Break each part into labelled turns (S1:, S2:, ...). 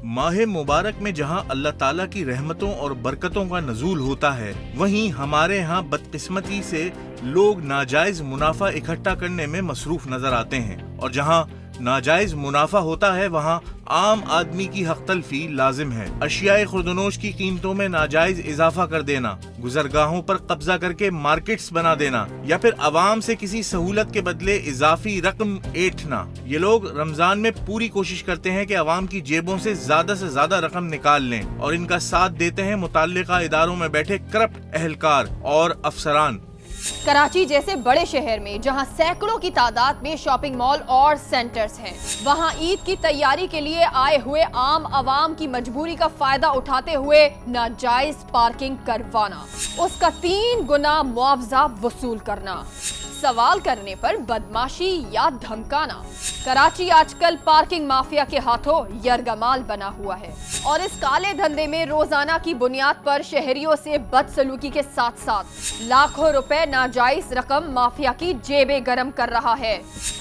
S1: माह मुबारक में जहां अल्लाह ताला की रहमतों और बरकतों का नज़ूल होता है, वहीं हमारे यहाँ बदकिस्मती से लोग नाजायज मुनाफा इकट्ठा करने में मसरूफ नजर आते हैं और जहां नाजायज मुनाफा होता है वहां आम आदमी की हक तलफी लाजिम है। अशियाए खुर्दनोश की कीमतों में नाजायज इजाफा कर देना, गुजरगाहों पर कब्जा करके मार्केट्स बना देना या फिर अवाम से किसी सहूलत के बदले इजाफी रकम ऐंठना। ये लोग रमजान में पूरी कोशिश करते हैं कि अवाम की जेबों से ज्यादा रकम निकाल लें और इनका साथ देते हैं मुताल्लिका इदारों में बैठे करप्ट अहलकार और अफसरान।
S2: कराची जैसे बड़े शहर में जहां सैकड़ों की तादाद में शॉपिंग मॉल और सेंटर्स हैं, वहां ईद की तैयारी के लिए आए हुए आम आवाम की मजबूरी का फायदा उठाते हुए नाजायज पार्किंग करवाना, उसका 3 गुना मुआवजा वसूल करना, सवाल करने पर बदमाशी या धमकाना। कराची आजकल पार्किंग माफिया के हाथों यरगमाल बना हुआ है और इस काले धंधे में रोजाना की बुनियाद पर शहरियों से बदसलूकी के साथ साथ लाखों रुपए नाजायज रकम माफिया की जेबें गरम कर रहा है,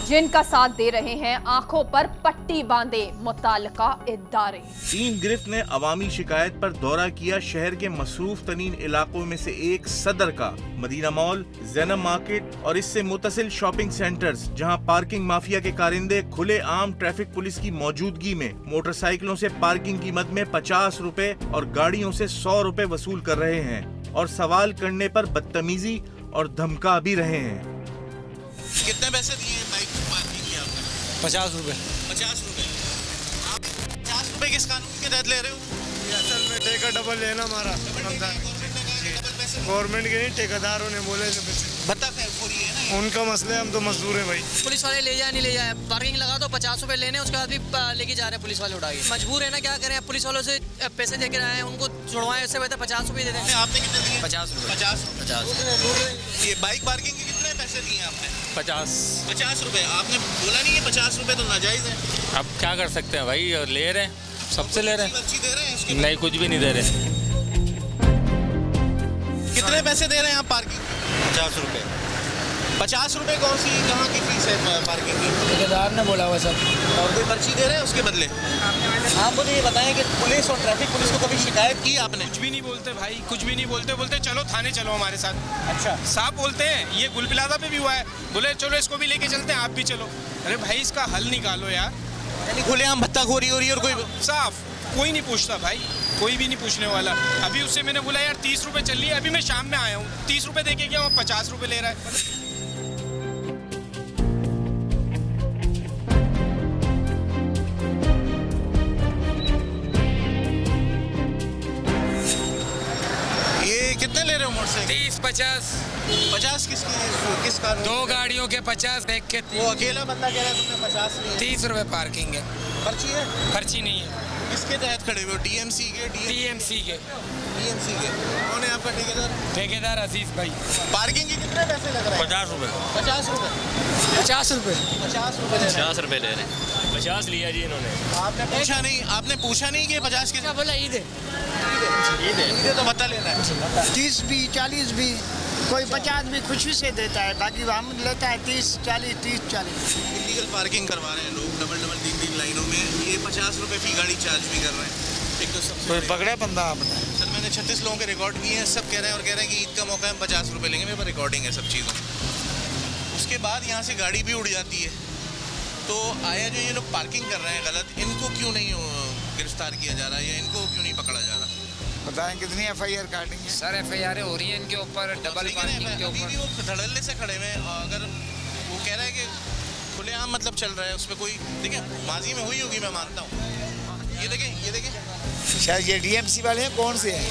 S2: जिनका साथ दे रहे हैं आंखों पर पट्टी बांधे मुताल्लिका इदारे।
S1: टीम गिरफ्त ने अवामी शिकायत पर दौरा किया शहर के मसरूफ तरीन इलाकों में से एक सदर का, मदीना मॉल, ज़ैनब मार्केट और इससे मुतसिल शॉपिंग सेंटर्स, जहां पार्किंग माफिया के कारिंदे खुले आम ट्रैफिक पुलिस की मौजूदगी में मोटरसाइकिलों से पार्किंग की मद में 50 रुपए और गाड़ियों से 100 रुपए वसूल कर रहे हैं और सवाल करने पर बदतमीजी और धमका भी रहे हैं।
S3: कितने पैसे दिए बाइक पार्किंग की आपने?
S4: 50 रुपए।
S3: 50 रुपए। आप 50 रुपए किस कानून के तहत ले रहे हो?
S4: असल में ठेका डबल लेना हमारा गवर्नमेंट के नहीं, ठेकेदारों ने बोले
S3: भत्ता हो रही है ना,
S4: उनका मसला है, हम तो मजदूर हैं भाई।
S5: पुलिस वाले ले जाए नहीं ले जाए, पार्किंग लगा तो 50 रुपए लेने, उसके बाद भी लेके जा रहे हैं पुलिस वाले उठा के। मजबूर है ना, क्या करें, पुलिस वालों से पैसे देकर आए हैं, उनको छुड़वाएं, इससे बेहतर 50 रुपए दे दें।
S3: आपने कितने दिए?
S5: 50 रुपए।
S3: 50। ये बाइक पार्किंग के कितने पैसे दिए आपने? 50 रुपए। आपने बोला नहीं है 50 रुपए तो नाजायज है।
S6: अब क्या कर सकते हैं भाई, और ले रहे हैं, सबसे ले रहे हैं।
S3: दे रहे हैं
S6: नहीं, कुछ भी नहीं दे रहे।
S3: कितने पैसे दे रहे हैं आप पार्किंग?
S4: 50 रुपए।
S3: 50 रुपए कौन सी कहाँ की फीस है पार्किंग की?
S4: ठेकेदार ने बोला हुआ सर।
S3: और कोई पर्ची दे रहे हैं उसके बदले? आप मुझे ये बताएं कि पुलिस और ट्रैफिक पुलिस को कभी शिकायत की आपने?
S7: कुछ भी नहीं बोलते भाई, कुछ भी नहीं बोलते। बोलते चलो थाने चलो हमारे साथ।
S3: अच्छा,
S7: साफ बोलते हैं। ये गुल प्लाजा पे भी हुआ है, बोले चलो इसको भी लेके चलते हैं, आप भी चलो। अरे भाई इसका हल निकालो यार।
S3: यानी खुलेआम भत्ताखोरी हो रही है और कोई
S7: साफ कोई नहीं पूछता भाई, कोई भी नहीं पूछने वाला। अभी उससे मैंने बोला यार 30 रुपए चल रही है, अभी मैं शाम में आया हूँ, 30 रुपए देके गया, 50 रुपए ले रहा है। कितने ले रहे हो मोटरसाइकिल?
S6: 30-50।
S3: 50 किस कानून?
S6: 2 गाड़ियों के 50 देख के।
S3: वो अकेला बंदा कह रहा है तुमने 50 लिए।
S6: 30 रुपए पार्किंग है।
S3: पर्ची है?
S6: पर्ची नहीं है।
S3: किसके तहत खड़े हुए हो? टीएमसी के?
S6: टीएमसी के।
S3: टीएमसी के। कौन है आपका ठेकेदार?
S6: ठेकेदार अजीज भाई।
S3: पार्किंग के कितने पैसे लग रहे हैं?
S6: 50 रुपए।
S3: 50 रुपए।
S5: 50 रुपए।
S3: 50 रुपए ले रहे हैं।
S6: 50 रुपए ले रहे हैं। 50 लिया जी इन्होंने।
S3: आपने पूछा नहीं कि 50 के?
S5: बोला ईद है।
S3: ईद तो भत्ता लेना है।
S8: 30 भी 40 भी, कोई 50 भी खुशी से देता है, बाकी हम लेता है 30-40।
S3: इलीगल पार्किंग करवा रहे हैं लोग, डबल 3 लाइनों में। ये 50 रुपए फी गाड़ी चार्ज भी कर रहे हैं। एक तो सबसे
S4: पकड़ा बंदा आपने?
S3: सर मैंने 36 लोगों के रिकॉर्ड किए हैं, सब कह रहे हैं और कह रहे हैं कि ईद का मौका है, 50 रुपए लेंगे। मेरे पास रिकॉर्डिंग है सब चीज़ों। उसके बाद यहाँ से गाड़ी भी उड़ जाती है। तो आया जो ये लोग पार्किंग कर रहे हैं गलत, इनको क्यों नहीं गिरफ्तार किया जा रहा है या इनको क्यों नहीं पकड़ा जा रहा?
S4: बताएं कितनी FIR काटेंगे?
S6: सर FIR हो रही है इनके ऊपर, डबल पार्किंग के ऊपर।
S3: वो धड़ल्ले से खड़े हुए हैं। अगर वो कह रहा है कि खुलेआम मतलब चल रहा है, उस पर कोई देखिए माजी में हुई होगी, मैं मानता हूँ। ये देखें
S4: शायद ये DMC वाले हैं, कौन से हैं?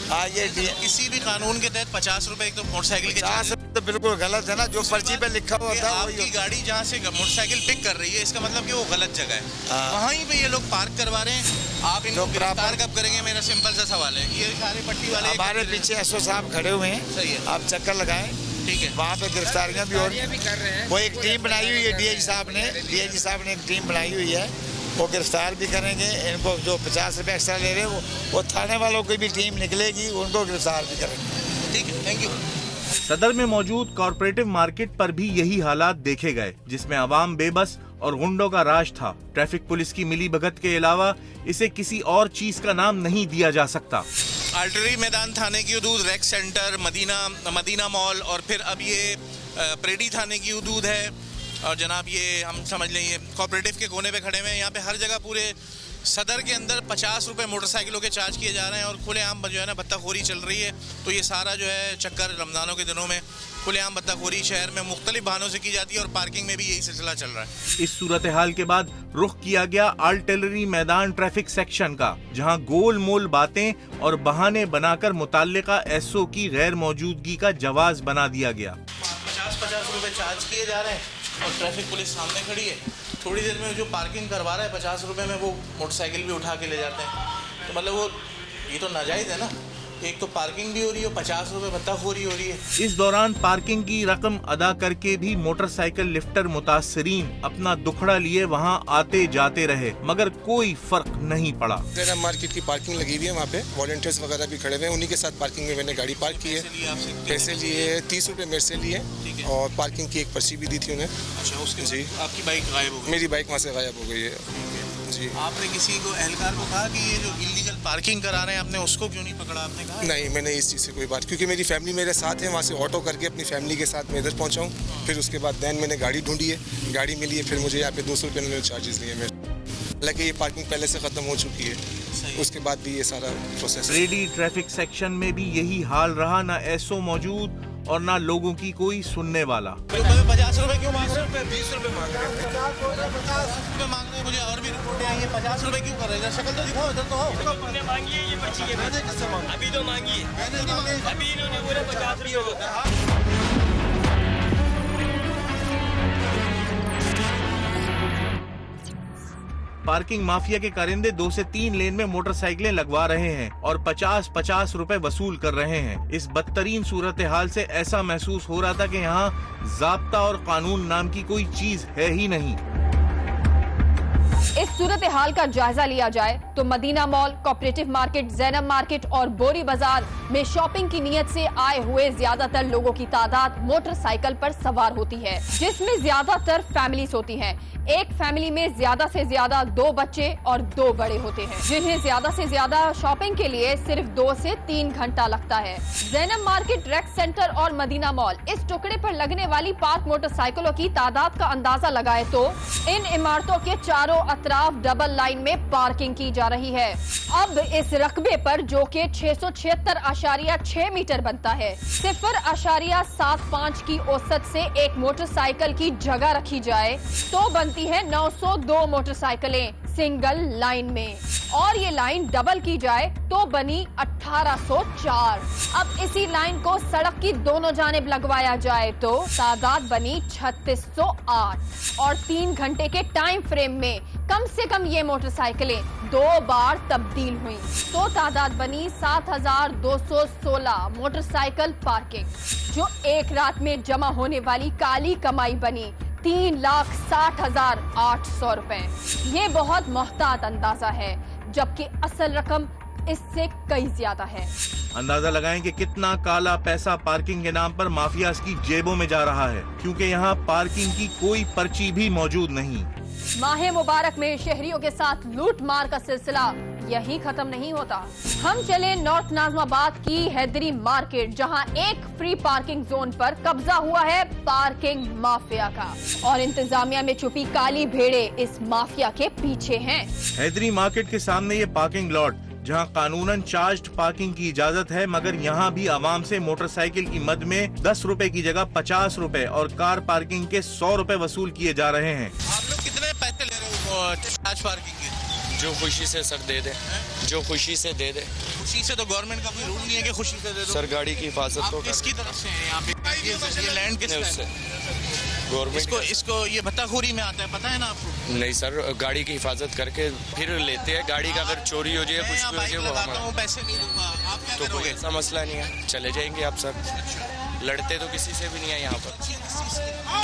S4: हाँ ये
S3: किसी भी कानून के तहत 50 रुपए एक तो मोटरसाइकिल के
S4: 50 तो बिल्कुल गलत है ना, जो पर्ची पे लिखा हुआ था
S3: आपकी गाड़ी जहाँ से मोटरसाइकिल पिक कर रही है, इसका मतलब कि वो गलत जगह है, वहीं पे ये लोग पार्क करवा रहे हैं। आप इनको गिरफ्तार कब करेंगे? मेरा सिंपल सा सवाल है। ये सारे पट्टी वाले
S4: हमारे पीछे SO साहब खड़े हुए हैं,
S3: सही है,
S4: आप चक्कर लगाएं,
S3: ठीक है।
S4: वहाँ पे गिरफ्तारियाँ भी हो रही हैं। वो एक टीम बनाई हुई है, DIG साहब ने एक टीम बनाई हुई है, वो गिरफ्तार भी करेंगे इनको। जो 50 रुपये एक्स्ट्रा ले रहे हैं वो थाने वालों की भी टीम निकलेगी, उनको गिरफ्तार भी करेंगे।
S3: ठीक है, थैंक यू।
S1: सदर में मौजूद कॉरपोरेटिव मार्केट पर भी यही हालात देखे गए, जिसमें अवाम बेबस और गुंडों का राज था। ट्रैफिक पुलिस की मिलीभगत के अलावा इसे किसी और चीज का नाम नहीं दिया जा सकता।
S3: आर्टरी मैदान थाने की हदूद, रेक सेंटर, मदीना मॉल और फिर अब ये प्रेडी थाने की हदूद है। और जनाब ये हम समझ लें ये कोऑपरेटिव के कोने पे खड़े हुए हैं। यहाँ पे हर जगह पूरे सदर के अंदर 50 रुपए मोटरसाइकिलों के चार्ज किए जा रहे हैं और खुलेआम जो है ना बत्ताखोरी चल रही है। तो ये सारा जो है चक्कर रमज़ानों के दिनों में खुलेआम बत्ताखोरी शहर में मुख्तलिफ बहानों से की जाती है और पार्किंग में भी यही सिलसिला चल रहा है।
S1: इस सूरत हाल के बाद रुख किया गया आर्टिलरी मैदान ट्रैफिक सेक्शन का, जहां गोल मोल बातें और बहाने बनाकर मुताल्लिका एसओ की गैर मौजूदगी का जवाज बना दिया गया।
S3: 50 रुपए चार्ज किए जा रहे हैं और ट्रैफिक पुलिस सामने खड़ी है। थोड़ी देर में जो पार्किंग करवा रहा है 50 रुपए में वो मोटरसाइकिल भी उठा के ले जाते हैं। तो मतलब वो ये तो नाजायज़ है ना, एक तो पार्किंग भी हो रही है, 50 रुपए बत्ताखोरी हो रही है।
S1: इस दौरान पार्किंग की रकम अदा करके भी मोटरसाइकिल लिफ्टर मुतासरीन अपना दुखड़ा लिए वहां आते जाते रहे, मगर कोई फर्क नहीं पड़ा।
S9: जैनब मार्केट की पार्किंग लगी हुई है, वहाँ पे वॉलंटियर्स वगैरह भी खड़े हुए हैं। उन्हीं के साथ पार्किंग में मैंने गाड़ी पार्क की है। पैसे लिए 30 रुपए मेरे से लिए और पार्किंग की एक पर्ची भी दी थी उन्हें।
S3: अच्छा, उसके
S9: जी
S3: आपकी बाइक गायब हो गई?
S9: मेरी बाइक वहाँ से गायब हो गई है जी।
S3: आपने किसी को एहलकार को कहा कि ये जो इलीगल पार्किंग करा रहे हैं आपने उसको क्यों नहीं पकड़ा? आपने कहा
S9: नहीं, मैंने इस चीज़ से कोई बात, क्योंकि मेरी फैमिली मेरे साथ है। वहाँ से ऑटो करके अपनी फैमिली के साथ मैं इधर पहुँचा हूँ। फिर उसके बाद दैन मैंने गाड़ी ढूंढी है, गाड़ी मिली है, फिर मुझे यहाँ पे 200 रुपये उन्होंने चार्जेस लिए मेरे। हालांकि ये पार्किंग पहले से ख़त्म हो चुकी है, उसके बाद भी ये सारा प्रोसेस।
S1: रेडी ट्रैफिक सेक्शन में भी यही हाल रहा, ना एसओ मौजूद और ना लोगों की कोई सुनने वाला।
S3: 50 रुपए क्यों मांग रहे हैं? 20 रुपए मांग रहे हैं, 50 रुपए मांग रहे हैं। मुझे और भी रिपोर्टें आई हैं। 50 रुपए क्यों कर रहे हैं? शक्ल तो दिखाओ, इधर तो आओ।
S10: मैंने मांगी है ये पर्ची है। मैंने किससे मांगी? अभी तो मांगी है।
S3: मैंने नहीं मांगी।
S10: अभी इन्होंने बोला 50 रुपए होता है।
S1: पार्किंग माफिया के कारिंदे 2 से 3 लेन में मोटरसाइकिलें लगवा रहे हैं और 50-50 रुपए वसूल कर रहे हैं। इस बदतरीन सूरत हाल से ऐसा महसूस हो रहा था कि यहाँ ज़ाब्ता और कानून नाम की कोई चीज है ही नहीं।
S2: इस सूरत हाल का जायजा लिया जाए तो Madina mall, cooperative market, Zainab market और बोरी बाजार में शॉपिंग की नीयत से आए हुए ज्यादातर लोगों की तादाद मोटरसाइकिल पर सवार होती है, जिसमें ज्यादातर फैमिलीज होती हैं। एक फैमिली में ज्यादा से ज्यादा 2 बच्चे और 2 बड़े होते हैं, जिन्हें ज्यादा से ज्यादा शॉपिंग के लिए सिर्फ 2 से 3 घंटा लगता है। जैनब मार्केट, रेक सेंटर और मदीना मॉल, इस टुकड़े पर लगने वाली पार्क मोटरसाइकिलों की तादाद का अंदाजा लगाए तो इन इमारतों के चारों अतराफ डबल लाइन में पार्किंग की जा रही है। अब इस रकबे पर, जो कि 676.6 मीटर बनता है, 0.75 की औसत से एक मोटरसाइकिल की जगह रखी जाए तो बनती है 902 मोटरसाइकिलें सिंगल लाइन में, और ये लाइन डबल की जाए तो बनी 1804। अब इसी लाइन को सड़क की दोनों जानिब लगवाया जाए तो तादाद बनी 3608 और 3 घंटे के टाइम फ्रेम में कम से कम ये मोटरसाइकिलें 2 बार तब्दील हुई तो तादाद बनी 7216 मोटरसाइकिल पार्किंग, जो एक रात में जमा होने वाली काली कमाई बनी 3,60,800 रुपए। ये बहुत मोहतात अंदाजा है, जबकि असल रकम इससे कई ज्यादा है।
S1: अंदाजा लगाएं कि कितना काला पैसा पार्किंग के नाम पर माफियाज की जेबों में जा रहा है, क्योंकि यहाँ पार्किंग की कोई पर्ची भी मौजूद नहीं।
S2: माहे मुबारक में शहरियों के साथ लूट मार का सिलसिला यही खत्म नहीं होता। हम चले नॉर्थ नाज़िमाबाद की हैदरी मार्केट, जहां एक फ्री पार्किंग जोन पर कब्जा हुआ है पार्किंग माफिया का, और इंतजामिया में छुपी काली भेड़े इस माफिया के पीछे हैं।
S1: हैदरी मार्केट के सामने ये पार्किंग लॉट, जहां कानूनन चार्ज्ड पार्किंग की इजाजत है, मगर यहां भी आवाम से मोटरसाइकिल की मद में 10 रुपए की जगह 50 रुपए और कार पार्किंग के 100 रुपए वसूल किए जा रहे हैं।
S3: आप लोग कितने पैसे ले रहे हो चार्ज पार्किंग के?
S6: जो खुशी से सर दे दे, जो खुशी से दे दे।
S3: खुशी से तो गवर्नमेंट का कोई रूल नहीं है कि खुशी से दे दो।
S6: सर गाड़ी की हिफाजत तो
S3: किसकी तरफ से है यहाँ पे? ये लैंड किसका है?
S6: गवर्नमेंट।
S3: इसको ये भत्ताखोरी में आता है, पता है ना आपको?
S6: नहीं सर, गाड़ी की हिफाजत करके फिर लेते हैं। गाड़ी का अगर चोरी हो जाए, कुछ भी हो जाए, वो हमारा।
S3: पैसे नहीं दूंगा, आप क्या
S6: तो कोई
S3: करोगे?
S6: ऐसा मसला नहीं है, चले जाएंगे आप सर। लड़ते तो किसी से भी नहीं है यहाँ पर,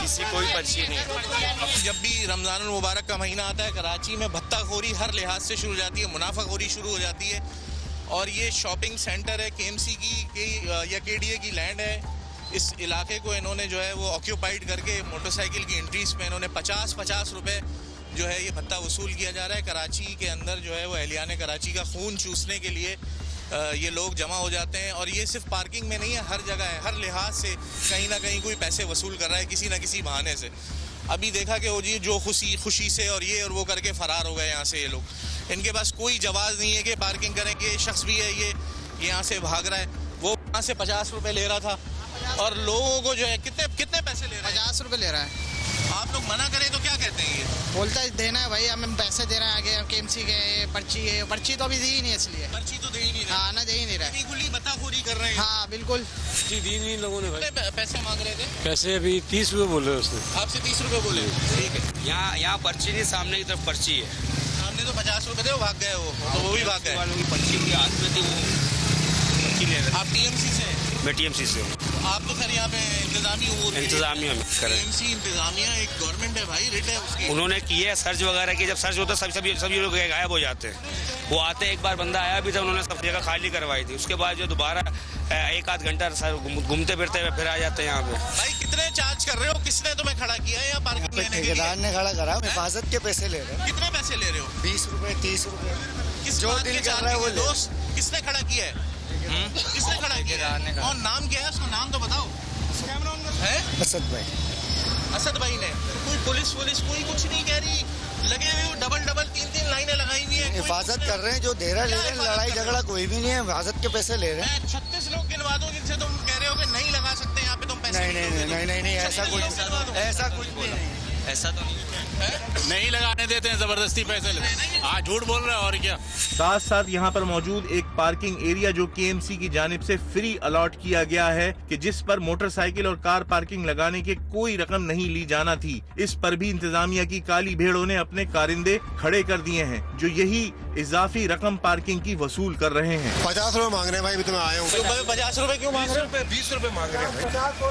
S6: किसी कोई पर्ची नहीं है।
S3: जब भी रमजान मुबारक का महीना आता है, कराची में भत्ताखोरी हर लिहाज से शुरू हो जाती है, मुनाफाखोरी शुरू हो जाती है। और ये शॉपिंग सेंटर है, KMC की या KDA की लैंड है, इस इलाके को इन्होंने जो है वो ऑक्यूपाइड करके मोटरसाइकिल की एंट्रीज पे इन्होंने 50-50 रुपए जो है ये भत्ता वसूल किया जा रहा है। कराची के अंदर जो है वो अहलियाने कराची का खून चूसने के लिए ये लोग जमा हो जाते हैं और ये सिर्फ पार्किंग में नहीं है, हर जगह है, हर लिहाज से कहीं ना कहीं कोई पैसे वसूल कर रहा है किसी ना किसी बहाने से। अभी देखा कि वो जी जो खुशी से और ये और वो करके फ़रार हो गए यहाँ से ये लोग, इनके पास कोई जवाज़ नहीं है कि पार्किंग करें कि शख्स भी है ये यहाँ से भाग रहा है। वो यहाँ से 50 रुपये ले रहा था और लोगों को जो है कितने पैसे ले रहा है?
S5: 50 रुपये ले रहा है।
S3: आप लोग मना करें तो क्या कहते हैं? ये
S5: बोलता है देना है भाई, हम पैसे दे रहे हैं आगे, KMC के पर्ची तो अभी दी ही नहीं है, इसलिए
S3: पर्ची तो दे ही नहीं रहा।
S5: हाँ ना, दे ही नहीं रहा है,
S3: खुली बताखोरी कर रहे हैं।
S5: हाँ बिल्कुल
S10: जी दी नहीं लोगों ने भाई।
S3: पैसे मांग रहे थे?
S10: पैसे अभी 30 रुपये बोले उसने।
S3: आपसे 30 रुपये बोले? ठीक है।
S6: यहाँ पर्ची नहीं, सामने की तरफ पर्ची है।
S3: सामने तो 50 रुपये थे, वो भाग गए, वो भी भाग गए।
S6: वालों की पर्ची उनके हाथ में थी, वो पर्ची ले रहे।
S3: आप TMC से?
S6: मैं TMC से हूँ।
S3: आप तो खैर यहाँ पे
S6: इंतजामिया में करें।
S3: इंतजामिया एक गवर्नमेंट है भाई, रिट है उसकी।
S6: उन्होंने की है सर्च वगैरह की, जब सर्च होता है सभी लोग गायब हो जाते हैं। वो आते हैं, एक बार बंदा आया भी था, उन्होंने सब जगह खाली करवाई थी। उसके बाद जो दोबारा 1-8 घंटा घूमते फिरते हुए फिर आ जाते हैं यहाँ पे।
S3: भाई कितने चार्ज कर रहे हो? किसने तुम्हें खड़ा किया है यहाँ पार्किंग लेने के लिए?
S8: ठेकेदार ने खड़ा करा, हिफाजत के पैसे ले रहे हैं।
S3: कितने पैसे ले रहे हो?
S8: 20 रुपए 30 रुपए,
S3: जो दिल कर रहा है वो दोस्त। किसने खड़ा किया है? किसने खड़ा किया है? और नाम क्या है उसका? नाम तो बताओ। है
S8: असद भाई।
S3: असद भाई ने? कोई पुलिस कोई कुछ नहीं कह रही? लगे हुए डबल 3 लाइनें लगाई हुई है।
S8: हिफाजत कर रहे हैं, जो दे रहा ले रहे हैं, लड़ाई झगड़ा कोई भी नहीं है, हिफाजत के पैसे ले रहे हैं।
S3: 36 लोग गिनवा दो जिनसे तुम कह रहे हो कि नहीं लगा सकते यहाँ पे तुम पैसे।
S8: नहीं, ऐसा कुछ नहीं है।
S6: ऐसा तो नहीं
S7: नहीं लगाने देते हैं, जबरदस्ती पैसे लेते हैं। हाँ झूठ बोल रहे हैं और क्या।
S1: साथ साथ यहाँ पर मौजूद एक पार्किंग एरिया जो KMC की जानिब से फ्री अलॉट किया गया है कि जिस पर मोटरसाइकिल और कार पार्किंग लगाने के कोई रकम नहीं ली जाना थी, इस पर भी इंतजामिया की काली भेड़ों ने अपने कारिंदे खड़े कर दिए हैं जो यही इजाफी रकम पार्किंग की वसूल कर रहे हैं।
S9: 50 रुपये मांग रहे हैं भाई, अभी तो मैं आया हूँ।
S3: 50 रुपए क्यों मांग रहे हो?
S9: 20 रुपये मांग रहे हैं।
S3: 50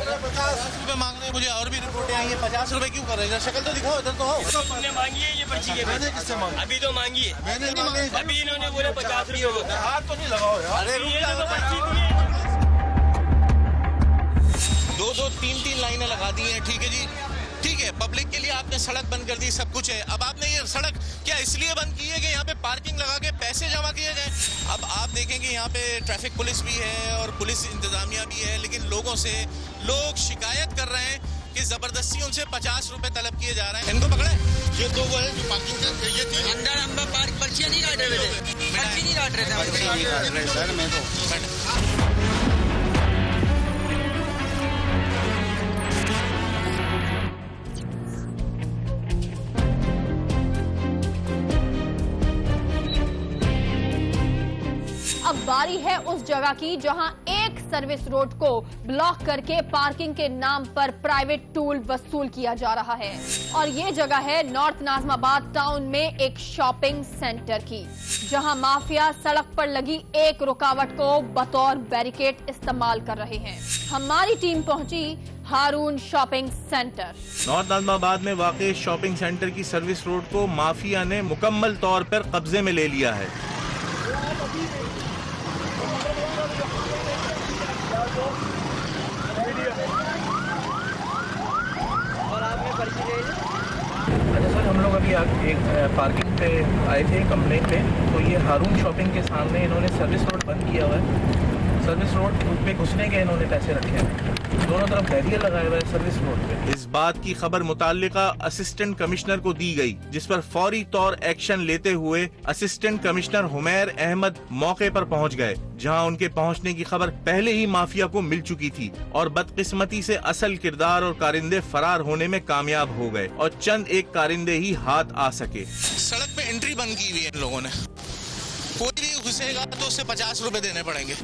S3: रुपए मांग रहे हैं। मुझे और भी रिपोर्टें आई है। 50 रुपए क्यों कर रहे हैं? शक्ल तो दिखाओ, इधर तो हो।
S10: तुमने मांगी है ये पर्ची के?
S9: मैंने किससे मांगी?
S10: अभी तो मांगी है।
S9: मैंने नहीं मांगी।
S10: अभी इन्होंने बोला 50 रुपये।
S9: हाथ तो नहीं लगाओ यार।
S3: अरे रुक जाओ।
S10: पर्ची दी है।
S3: 2-2 3-3 लाइनें लगा दी हैं। ठीक है जी, ठीक है। पब्लिक के लिए आपने सड़क बंद कर दी, सब कुछ है। अब आपने ये सड़क क्या इसलिए बंद की है कि यहाँ पे पार्किंग लगा के पैसे जमा किए जाए? अब आप देखेंगे यहाँ पे ट्रैफिक पुलिस भी है और पुलिस इंतजामिया भी है, लेकिन लोगों से लोग शिकायत कर रहे हैं कि जबरदस्ती उनसे 50 रुपए तलब किए जा रहे हैं। इनको पकड़े। ये 2 वो है जो पार्किंग कर, ये 3
S5: अंदर हम पर्चियाँ नहीं काट रहे थे, पर्ची नहीं काट रहे थे
S8: सर मैं तो
S2: अब बारी है उस जगह की जहां एक सर्विस रोड को ब्लॉक करके पार्किंग के नाम पर प्राइवेट टूल वसूल किया जा रहा है। और ये जगह है नॉर्थ नाज़िमाबाद टाउन में एक शॉपिंग सेंटर की, जहां माफिया सड़क पर लगी एक रुकावट को बतौर बैरिकेड इस्तेमाल कर रहे हैं। हमारी टीम पहुंची हारून शॉपिंग सेंटर।
S1: नॉर्थ नाज़िमाबाद में वाक़ई शॉपिंग सेंटर की सर्विस रोड को माफिया ने मुकम्मल तौर पर कब्जे में ले लिया है।
S11: अच्छा सर, हम लोग अभी एक पार्किंग पे आए थे कंप्लेंट पे, तो ये हारून शॉपिंग के सामने इन्होंने सर्विस रोड बंद किया हुआ है। सर्विस रोड पे घुसने के इन्होंने पैसे रखे हैं, दोनों तरफ बैरियर लगाए हुए हैं सर्विस रोड पे।
S1: इस बात की खबर मुताल्लिका असिस्टेंट कमिश्नर को दी गई, जिस पर फौरी तौर एक्शन लेते हुए असिस्टेंट कमिश्नर हुमैर अहमद मौके पर पहुंच गए, जहां उनके पहुंचने की खबर पहले ही माफिया को मिल चुकी थी और बदकिस्मती से असल किरदार और कारिंदे फरार होने में कामयाब हो गए और चंद एक कारिंदे ही हाथ आ सके।
S3: सड़क पे एंट्री बंद की हुई है इन लोगों ने। कोई भी घुसेगा तो उससे 50 रुपए देने पड़ेंगे।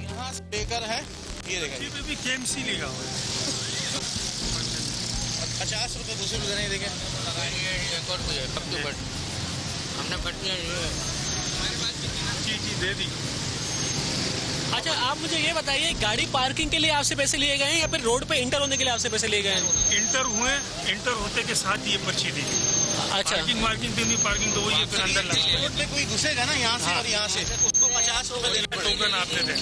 S3: यहाँ स्पीकर है, ये देखें
S7: KMC लिखा हुआ है।
S3: 50 रुपए वसूल करें। देखें हमने पट्टियाँ
S7: जी दे दी।
S12: अच्छा, आप मुझे ये बताइए, गाड़ी पार्किंग के लिए आपसे पैसे लिए गए हैं या फिर रोड पे इंटर होने के लिए आपसे पैसे लिए गए हैं?
S7: इंटर होते के साथ ये पर्ची दी।
S12: अच्छा,
S7: पार्किंग तो वही फिर अंदर लगा।
S3: रोड पे कोई घुसेगा ना यहाँ से और यहाँ से, उसको 50 रुपए देना
S7: टोकन आप दे दें,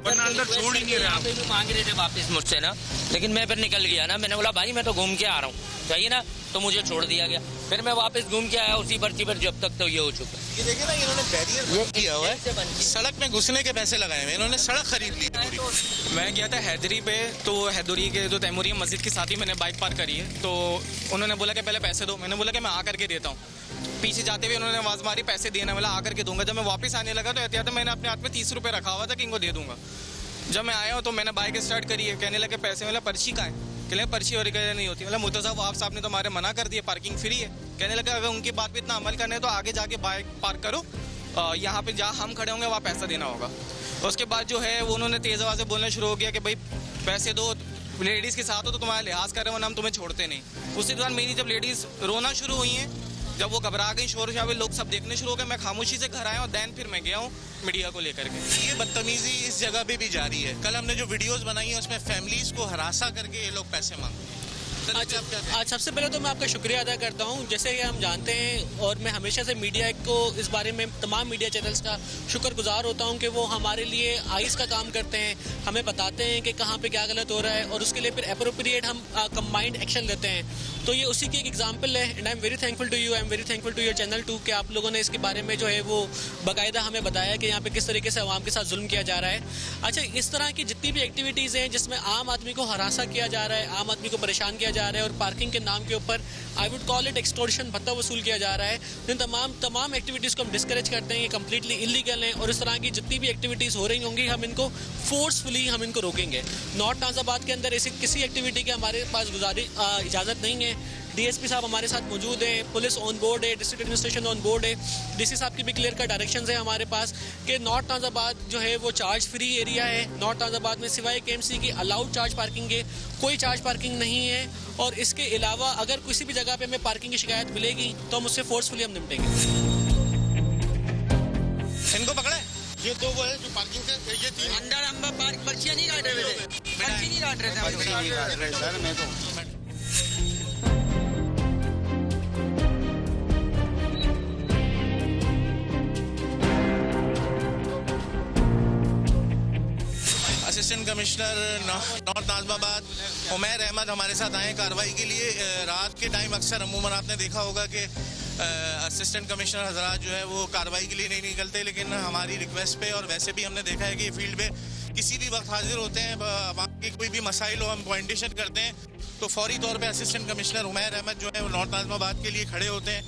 S7: वरना अंदर छोड़ ही नहीं रहे आप।
S10: मांग रहे थे वापस मुझसे ना, लेकिन मैं फिर निकल गया ना। मैंने बोला भाई मैं तो घूम के आ रहा हूँ, चाहिए ना, तो मुझे छोड़ दिया गया। फिर मैं वापस घूम के आया उसी पर्ची पर, जब तक तो ये हो चुका।
S3: ये देखिए ना, इन्होंने बैरियर किया हुआ है, सड़क में घुसने के पैसे लगाए हुए, इन्होंने सड़क खरीद ली पूरी।
S7: मैं गया था हैदरी पे, तो हैदरी के जो तैमूरी मस्जिद के साथ ही मैंने बाइक पार्क करी है। तो उन्होंने बोला कि पहले पैसे दो, मैंने बोला कि मैं आ करके देता हूँ। पीछे जाते हुए उन्होंने आवाज़ मारी पैसे देना, बोला आ करके दूंगा। जब मैं वापस आने लगा तो एहतियात मैंने अपने हाथ में 30 रुपये रखा हुआ था कि इनको दे दूंगा। जब मैं आया हूँ तो मैंने बाइक स्टार्ट करी है, कहने लगे पैसे, मतलब पर्ची कहाँ है? कहने पर्ची और नहीं होती। मतलब मुद्दा साहब आप साहब ने तो हमारे मना कर दिया, पार्किंग फ्री है। कहने लगा अगर उनकी बात पे इतना अमल करना है तो आगे जाके बाइक पार्क करो, यहाँ पे जहाँ हम खड़े होंगे वहाँ पैसा देना होगा। उसके बाद जो है वो उन्होंने तेज़ आवाज़ से बोलना शुरू हो गया कि भाई पैसे दो, लेडीज़ के साथ हो तो तुम्हारा लिहाज कर रहे हो, वरना हम तुम्हें छोड़ते नहीं। उसी दौरान मेरी जब लेडीज़ रोना शुरू हुई हैं, जब वो घबरा गई, शोर शराबे लोग सब देखने शुरू हो गए, मैं खामोशी से घर आया और दैन फिर मैं गया हूँ मीडिया को लेकर के।
S3: ये बदतमीजी इस जगह पे भी जारी है। कल हमने जो वीडियोस बनाई है उसमें फैमिलीज को हरासा करके ये लोग पैसे मांगते हैं।
S12: आज सबसे पहले तो मैं आपका शुक्रिया अदा करता हूं। जैसे कि हम जानते हैं और मैं हमेशा से मीडिया को इस बारे में, तमाम मीडिया चैनल्स का शुक्रगुजार होता हूं कि वो हमारे लिए आइस का काम करते हैं, हमें बताते हैं कि कहां पे क्या गलत हो रहा है और उसके लिए फिर एप्रोप्रिएट हम कंबाइंड एक्शन लेते हैं। तो ये उसी की एक एग्जाम्पल है and I am very thankful to you, I am very thankful to your channel to कि आप लोगों ने इसके बारे में जो है वो बाकायदा हमें बताया कि यहाँ पे किस तरीके से आवाम के साथ जुल्म किया जा रहा है। अच्छा, इस तरह की जितनी भी एक्टिविटीज़ हैं जिसमें आम आदमी को हरासा किया जा रहा है, आम आदमी को परेशान किया जा रहा है और पार्किंग के नाम के ऊपर I would call it extortion, भत्ता वसूल किया जा रहा है, तो इन तमाम एक्टिविटीज़ को हम डिस्करेज करते हैं। ये कम्प्लीटली इलीगल हैं और इस तरह की जितनी भी एक्टिविटीज़ हो रही होंगी हम इनको फोर्सफुली हम इनको रोकेंगे। नॉर्थ नाज़ाबाद के अंदर ऐसी किसी एक्टिविटी के हमारे पास इजाज़त नहीं है। डीएसपी साहब हमारे साथ मौजूद हैं, पुलिस ऑन बोर्ड है, डिस्ट्रिक्ट एडमिनिस्ट्रेशन ऑन बोर्ड है, डीसी साहब की भी क्लियर कट डायरेक्शंस है हमारे पास कि नॉर्थ नाज़ाबाद जो है वो चार्ज फ्री एरिया है। नॉर्थ नाज़ाबाद में सिवाय केएमसी की अलाउड चार्ज पार्किंग है, कोई चार्ज पार्किंग नहीं है। और इसके अलावा अगर किसी भी जगह पे हमें पार्किंग की शिकायत मिलेगी तो हम उससे फोर्सफुली हम निपटेंगे।
S3: इनको पकड़े, ये दो वो है जो पार्किंग से, ये तीन
S5: अंदर हम पर्चियाँ नहीं काट रहे थे, पर्ची नहीं काट रहे थे
S3: सर। मैं तो assistant commissioner north Nazimabad Umair Ahmed हमारे साथ आए कार्रवाई के लिए। रात के टाइम अक्सर अमूमन आपने देखा होगा कि असिस्टेंट कमिश्नर हजरात जो है वो कार्रवाई के लिए नहीं निकलते, लेकिन हमारी रिक्वेस्ट पे और वैसे भी हमने देखा है कि फील्ड पे किसी भी वक्त हाजिर होते हैं। वहाँ की कोई भी मसाइल हो, हम पॉइंटेशन करते हैं तो फौरी तौर पे असिस्टेंट कमिश्नर उमैर अहमद जो है वो नॉर्थ नाज़िमाबाद के लिए खड़े होते हैं।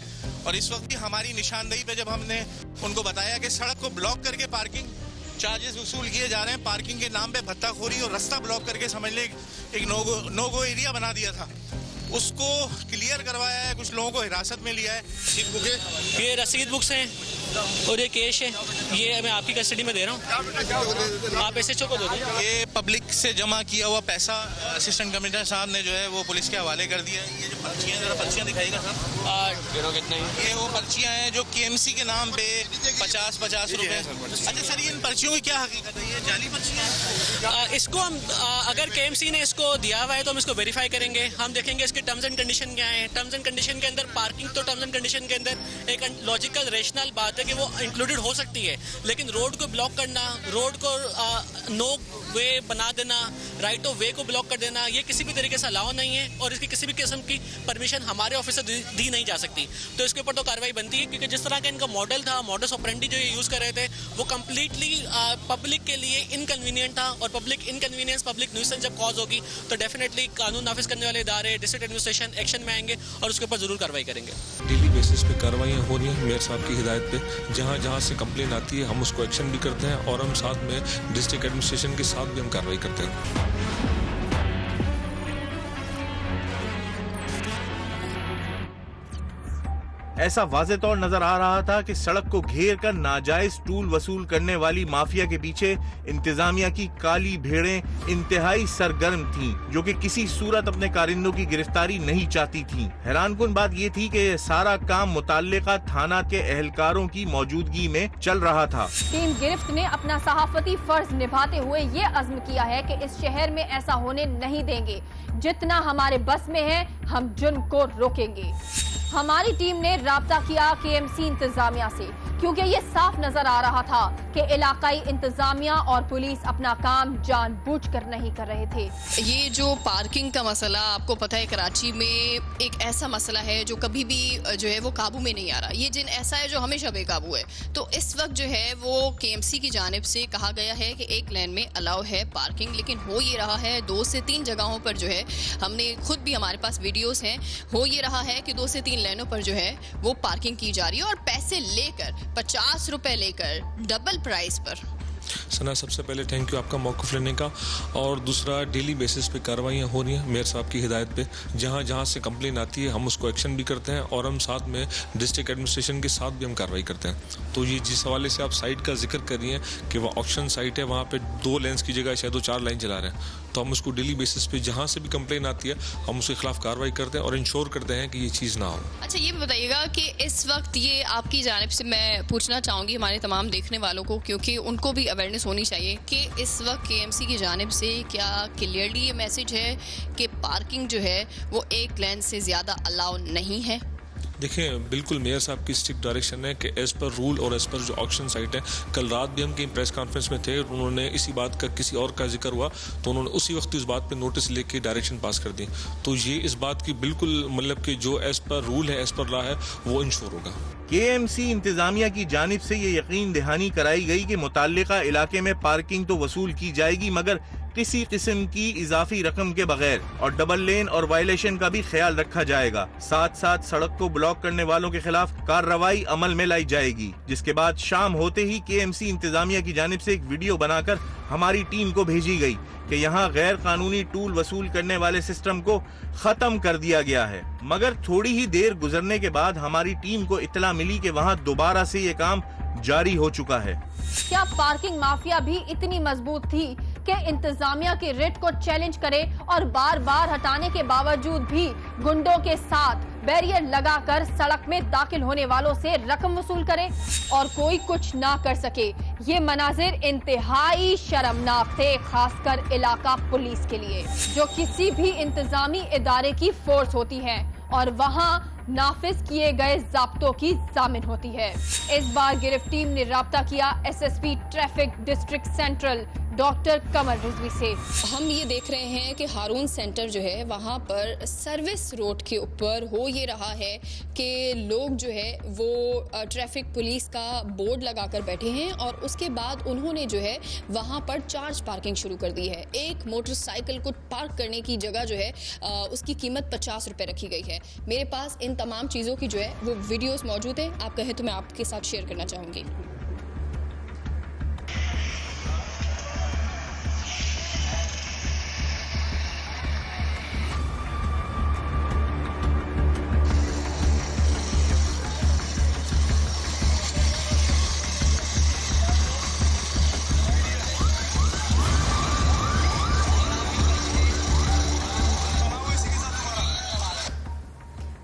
S3: और इस वक्त भी हमारी निशानदेही पे जब हमने उनको बताया कि सड़क को ब्लॉक करके पार्किंग चार्जेस वसूल किए जा रहे हैं, पार्किंग के नाम पे भत्ताखोरी और रास्ता ब्लॉक करके समझ ले एक नो गो एरिया बना दिया था, उसको क्लियर करवाया है, कुछ लोगों को हिरासत में लिया है। रसीद बुक है,
S12: ये रसीद बुक्स हैं और ये कैश है, ये मैं आपकी कस्टडी में दे रहा हूँ, आप एसएचओ को दे दो।
S3: ये पब्लिक से जमा किया हुआ पैसा असिस्टेंट कमिश्नर साहब ने जो है वो पुलिस के हवाले कर दिया है। ये जो पर्चियाँ, जरा पर्चियाँ दिखाएगा सर,
S12: कितने?
S3: ये वो पर्चियाँ हैं जो केएमसी के नाम पे 50-50 रुपए। अच्छा सर, इन पर्चियों की क्या हकीकत है, ये जाली पर्चियाँ हैं?
S12: इसको हम अगर केएमसी ने इसको दिया हुआ है तो हम इसको वेरीफाई करेंगे, हम देखेंगे इसके टर्म्स एंड कंडीशन क्या है। टर्म्स एंड कंडीशन के अंदर पार्किंग, तो टर्म्स एंड कंडीशन के अंदर एक लॉजिकल रेशनल बात है कि वो इंक्लूडेड हो सकती है, लेकिन रोड को ब्लॉक करना, रोड को नो वे बना देना, राइट ऑफ वे को ब्लॉक कर देना, ये किसी भी तरीके से अलाउ नहीं है और इसकी किसी भी किस्म की परमिशन हमारे ऑफिस से दी नहीं जा सकती। तो इसके ऊपर तो कार्रवाई बनती है, क्योंकि जिस तरह का इनका मॉडल था, मॉडस ऑपरेंडी जो ये यूज़ कर रहे थे वो कम्प्लीटली पब्लिक के लिए इनकन्वीनियंट था और पब्लिक इनकन्वीनियंस, पब्लिक न्यूसेंस जब कॉज होगी तो डेफिनेटली कानून नाफिज करने वाले इदारे, डिस्ट्रिक्ट एडमिनिस्ट्रेशन एक्शन में आएंगे और उसके ऊपर जरूर कार्रवाई करेंगे।
S13: डेली बेसिस पे कार्रवाइयाँ हो रही हैं मेयर साहब की हिदायत पे, जहाँ जहाँ से कंप्लेन आती है हम उसको एक्शन भी करते हैं और हम साथ में डिस्ट्रिक्ट एडमिनिस्ट्रेशन के साथ भी हम कार्रवाई करते हैं।
S1: ऐसा वाज़े तौर नजर आ रहा था कि सड़क को घेर कर नाजायज टूल वसूल करने वाली माफिया के पीछे इंतजामिया की काली भेड़ें इंतहाई सरगर्म थीं, जो कि किसी सूरत अपने कारिंदों की गिरफ्तारी नहीं चाहती थीं। हैरानकुन बात ये थी कि सारा काम मुताल्लिका थाना के एहलकारों की मौजूदगी में चल रहा था।
S2: टीम गिरफ्त ने अपना सहाफती फर्ज निभाते हुए ये अज़्म किया है कि इस शहर में ऐसा होने नहीं देंगे। जितना हमारे बस में है हम जुर्म को रोकेंगे। हमारी टीम ने राब्ता किया केएमसी इंतजामिया से, क्योंकि ये साफ नजर आ रहा था कि इलाकाई इंतजामिया और पुलिस अपना काम जानबूझकर नहीं कर रहे थे।
S14: ये जो पार्किंग का मसला, आपको पता है कराची में एक ऐसा मसला है जो कभी भी जो है वो काबू में नहीं आ रहा। ये जिन ऐसा है जो हमेशा बेकाबू है। तो इस वक्त जो है वो केएमसी की जानिब से कहा गया है कि एक लेन में अलाउ है पार्किंग, लेकिन हो ये रहा है 2 से 3 जगहों पर जो है, हमने खुद भी, हमारे पास वीडियोस हैं, हो ये रहा है कि 2 से 3 लाइनों पर जो है वो पार्किंग की जा रही है और पैसे लेकर 50 रुपए लेकर डबल प्राइस पर।
S13: सना, सबसे पहले थैंक यू आपका मौक़िफ़ लेने का, और दूसरा डेली बेसिस पे कार्रवाइयाँ हो रही हैं मेयर साहब की हिदायत पे। जहाँ जहाँ से कंप्लेन आती है हम उसको एक्शन भी करते हैं और हम साथ में डिस्ट्रिक्ट एडमिनिस्ट्रेशन के साथ भी हम कार्रवाई करते हैं। तो ये जिस हवाले से आप साइट का जिक्र कर रही हैं कि वह ऑक्शन साइट है, वहाँ पे 2 लेन्स की जगह शायद 4 लाइन चला रहे हैं, तो हम उसको डेली बेसिस पे जहाँ से भी कंप्लेन आती है हम उसके खिलाफ कार्रवाई करते हैं और इंश्योर करते हैं कि ये चीज़ ना हो।
S14: अच्छा, ये बताइएगा कि इस वक्त ये आपकी जानिब से मैं पूछना चाहूँगी हमारे तमाम देखने वालों को, क्योंकि उनको भी अवेयरनेस होनी चाहिए कि इस वक्त केएमसी की जानिब से क्या क्लियरली ये मैसेज है कि पार्किंग जो है वो 1 लेन से ज़्यादा अलाउ नहीं है?
S13: देखिए, बिल्कुल मेयर साहब की स्ट्रिक्ट डायरेक्शन है कि एज़ पर रूल और एज़ पर जो ऑक्शन साइट है। कल रात भी हम कहीं प्रेस कॉन्फ्रेंस में थे, उन्होंने इसी बात का किसी और का जिक्र हुआ तो उन्होंने उसी वक्त इस बात पे नोटिस लेके डायरेक्शन पास कर दी। तो ये इस बात की बिल्कुल मतलब कि जो एज़ पर रूल है, एज़ पर लॉ है, वो इंश्योर होगा।
S1: केएमसी इंतजामिया की जानिब से ये यकीन दहानी कराई गई कि मुताल्लिका इलाके में पार्किंग तो वसूल की जाएगी, मगर किसी किस्म की इजाफी रकम के बगैर, और डबल लेन और वायलेशन का भी ख्याल रखा जाएगा। साथ साथ सड़क को ब्लॉक करने वालों के खिलाफ कार्रवाई अमल में लाई जाएगी। जिसके बाद शाम होते ही केएमसी इंतजामिया की जानिब से एक वीडियो बनाकर हमारी टीम को भेजी गई कि यहाँ गैर कानूनी टूल वसूल करने वाले सिस्टम को खत्म कर दिया गया है। मगर थोड़ी ही देर गुजरने के बाद हमारी टीम को इत्तला मिली कि वहाँ दोबारा से ये काम जारी हो चुका है।
S2: क्या पार्किंग माफिया भी इतनी मजबूत थी कि इंतजामिया के रेट को चैलेंज करे और बार बार हटाने के बावजूद भी गुंडों के साथ बैरियर लगाकर सड़क में दाखिल होने वालों से रकम वसूल करे और कोई कुछ ना कर सके? ये मनाजिर इंतहाई शर्मनाक थे, खासकर इलाका पुलिस के लिए, जो किसी भी इंतजामी इदारे की फोर्स होती है और वहाँ नाफिज किए गए ज़ाब्तों की जामिन होती है। इस बार गिरफ्त टीम ने राब्ता किया SSP traffic district central doctor Qamar Rizvi से।
S14: हम ये देख रहे हैं कि हारून सेंटर जो है वहाँ पर सर्विस रोड के ऊपर हो ये रहा है कि लोग जो है वो ट्रैफिक पुलिस का बोर्ड लगाकर बैठे हैं और उसके बाद उन्होंने जो है वहाँ पर चार्ज पार्किंग शुरू कर दी है। एक मोटरसाइकिल को पार्क करने की जगह जो है उसकी कीमत 50 रुपये रखी गई है। मेरे पास इन तमाम चीज़ों की जो है वो वीडियोस मौजूद है, आप कहें तो मैं आपके साथ शेयर करना चाहूँगी।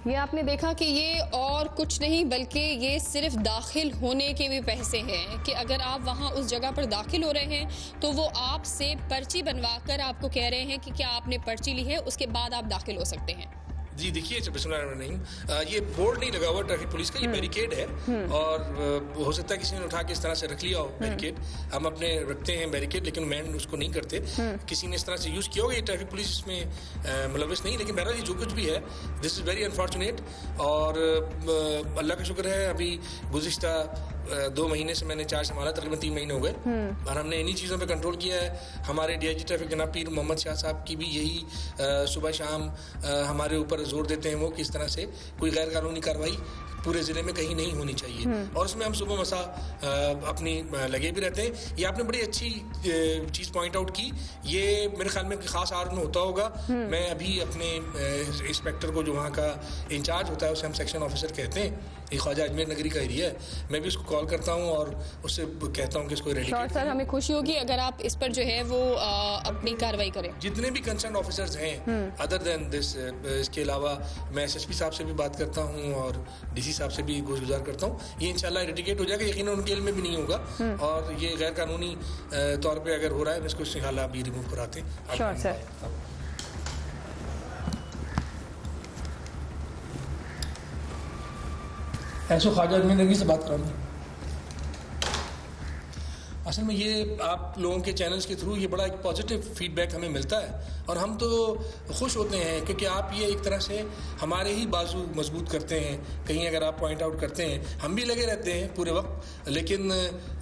S14: ये आपने देखा कि ये और कुछ नहीं बल्कि ये सिर्फ दाखिल होने के भी पैसे हैं कि अगर आप वहाँ उस जगह पर दाखिल हो रहे हैं तो वो आपसे पर्ची बनवा कर आपको कह रहे हैं कि क्या आपने पर्ची ली है, उसके बाद आप दाखिल हो सकते हैं।
S15: जी देखिए, ये बोर्ड नहीं लगा हुआ ट्रैफिक पुलिस का, ये बैरिकेड है और हो सकता है किसी ने उठा के इस तरह से रख लिया हो बैरिकेड। हम अपने रखते हैं बैरिकेड लेकिन मैन उसको नहीं करते, किसी ने इस तरह से यूज़ किया होगा। ये ट्रैफिक पुलिस इसमें मुलविस नहीं, लेकिन बहरहाल जो कुछ भी है दिस इज़ वेरी अनफॉर्चुनेट। और अल्लाह का शुक्र है अभी गुज़िश्ता 2 महीने से मैंने चार्ज संभाला, तकरीबन 3 महीने हो गए और हमने इन्हीं चीज़ों पे कंट्रोल किया है। हमारे डीआईजी ट्रैफिक जनाब पीर मोहम्मद शाह साहब की भी यही सुबह शाम हमारे ऊपर जोर देते हैं वो किस तरह से कोई गैर कानूनी कार्रवाई पूरे ज़िले में कहीं नहीं होनी चाहिए और उसमें हम सुबह मसा अपनी लगे भी रहते हैं। ये आपने बड़ी अच्छी चीज़ पॉइंट आउट की, ये मेरे ख्याल में खास आर्म होता होगा। मैं अभी अपने इंस्पेक्टर को जो वहाँ का इंचार्ज होता है उसे हम सेक्शन ऑफिसर कहते हैं, ये ख्वाजा अजमेर नगरी का एरिया है, मैं भी उसको कॉल करता हूँ और उससे कहता हूँ कि इसको
S14: श्योर सर, हमें खुशी होगी अगर आप इस पर जो है वो अपनी कार्रवाई करें।
S15: जितने भी कंसर्न ऑफिसर्स हैं अदर देन दिस, इसके अलावा मैं SSP साहब से भी बात करता हूँ और DC साहब से भी गुज़ार करता हूँ। ये इंशाल्लाह इरेडिकेट हो जाएगा, यकीनन उनके इल्म में भी नहीं होगा और ये गैर कानूनी तौर पर अगर हो रहा है मैं इसको इंशाल्लाह अभी रिमूव कराते हैं।
S14: Sure sir.
S15: ऐसो ख्वाजा अजमेर नगरी से बात कर रहा हूँ। असल में ये आप लोगों के चैनल्स के थ्रू ये बड़ा एक पॉजिटिव फीडबैक हमें मिलता है और हम तो खुश होते हैं क्योंकि आप ये एक तरह से हमारे ही बाजू मजबूत करते हैं। कहीं अगर आप पॉइंट आउट करते हैं, हम भी लगे रहते हैं पूरे वक्त, लेकिन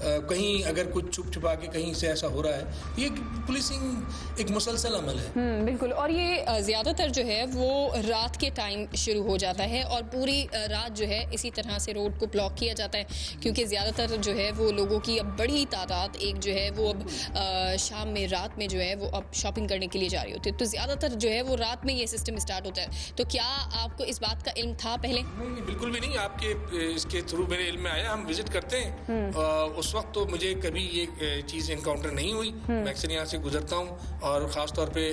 S15: कहीं अगर कुछ छुप छुपा के कहीं से ऐसा हो रहा है, ये पुलिसिंग एक मुसलसल अमल है।
S14: बिल्कुल, और ये ज़्यादातर जो है वो रात के टाइम शुरू हो जाता है और पूरी रात जो है इसी तरह से रोड को ब्लॉक किया जाता है क्योंकि ज़्यादातर जो है वो लोगों की अब बड़ी तादाद एक जो है वो अब शाम में रात में जो है वो अब शॉपिंग करने के लिए जा रही होती है, तो ज़्यादातर जो है वो रात में ये सिस्टम स्टार्ट होता है। तो क्या आपको इस बात का इल्म था पहले?
S15: नहीं, बिल्कुल भी नहीं, आपके इसके थ्रू मेरे इल्म में आया। हम विजिट करते हैं, उस वक्त तो मुझे कभी ये चीज़ इनकाउंटर नहीं हुई। मैं अक्सर यहाँ से गुजरता हूँ और ख़ास तौर पे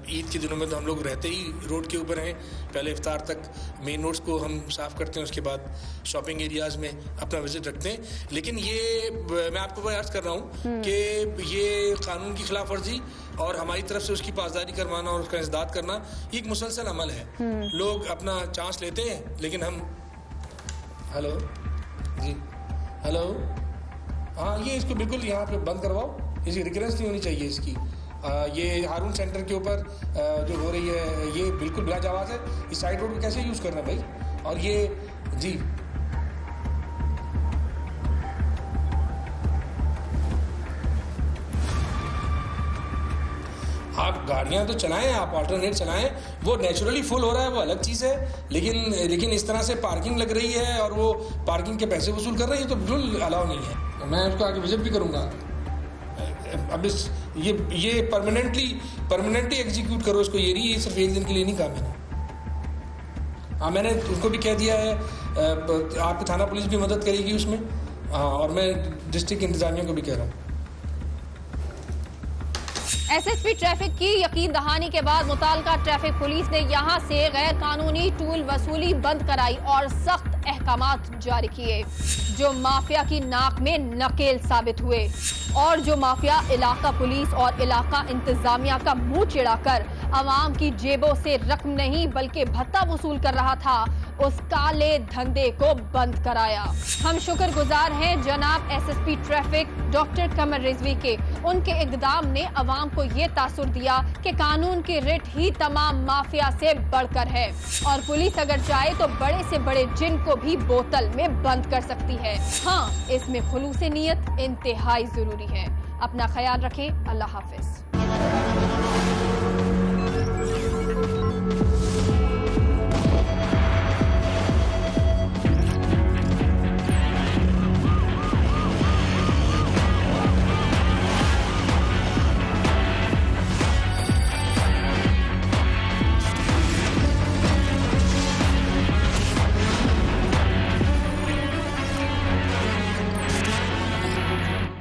S15: ईद के दिनों में तो हम लोग रहते ही रोड के ऊपर हैं। पहले इफ्तार तक मेन रोड्स को हम साफ़ करते हैं, उसके बाद शॉपिंग एरियाज़ में अपना विजिट रखते हैं। लेकिन ये मैं आपको अर्ज़ कर रहा हूँ कि ये कानून की खिलाफ वर्जी और हमारी तरफ से उसकी पासदारी करवाना और उसका इंसदाद करना ये एक मुसलसल अमल है। लोग अपना चांस लेते हैं लेकिन हम हेलो जी हेलो हाँ, ये इसको बिल्कुल यहाँ पे बंद करवाओ, इसकी रिकरेंस नहीं होनी चाहिए इसकी। ये हारून सेंटर के ऊपर जो हो रही है ये बिल्कुल बिला जवाज़ है। इस साइड रोड को कैसे यूज़ करना भाई? और ये जी आप गाड़ियां तो चलाएं, आप अल्टरनेट चलाएं, वो नेचुरली फुल हो रहा है वो अलग चीज़ है, लेकिन इस तरह से पार्किंग लग रही है और वो पार्किंग के पैसे वसूल कर रही है तो बिल्कुल अलाउ नहीं है। मैं उसको आगे विजिट भी करूँगा। अब ये परमानेंटली एग्जीक्यूट करो इसको, ये सिर्फ एक दिन के लिए नहीं कहा मैंने। हाँ, मैंने उनको भी कह दिया है, आपकी थाना पुलिस भी मदद करेगी उसमें। और मैं डिस्ट्रिक्ट इंतजामिया को भी कह रहा हूँ।
S2: SSP ट्रैफिक की यकीन दहानी के बाद मुताल्लिका ट्रैफिक पुलिस ने यहां से गैर कानूनी टूल वसूली बंद कराई और सख्त अहकामात जारी किए जो माफिया की नाक में नकेल साबित हुए और जो माफिया इलाका पुलिस और इलाका इंतजामिया का मुंह चिढ़ाकर आवाम की जेबों से रकम नहीं बल्कि भत्ता वसूल कर रहा था, उस काले धंधे को बंद कराया। हम शुक्रगुजार हैं जनाब SSP traffic doctor Qamar Rizvi के। उनके इक़दाम ने अवाम को ये तासुर दिया कि कानून की रिट ही तमाम माफिया से बढ़कर है और पुलिस अगर चाहे तो बड़े से बड़े जिन को भी बोतल में बंद कर सकती है। हाँ, इसमें खुलूस नीयत इंतहाई जरूरी है। अपना ख्याल रखें। अल्लाह हाफिज।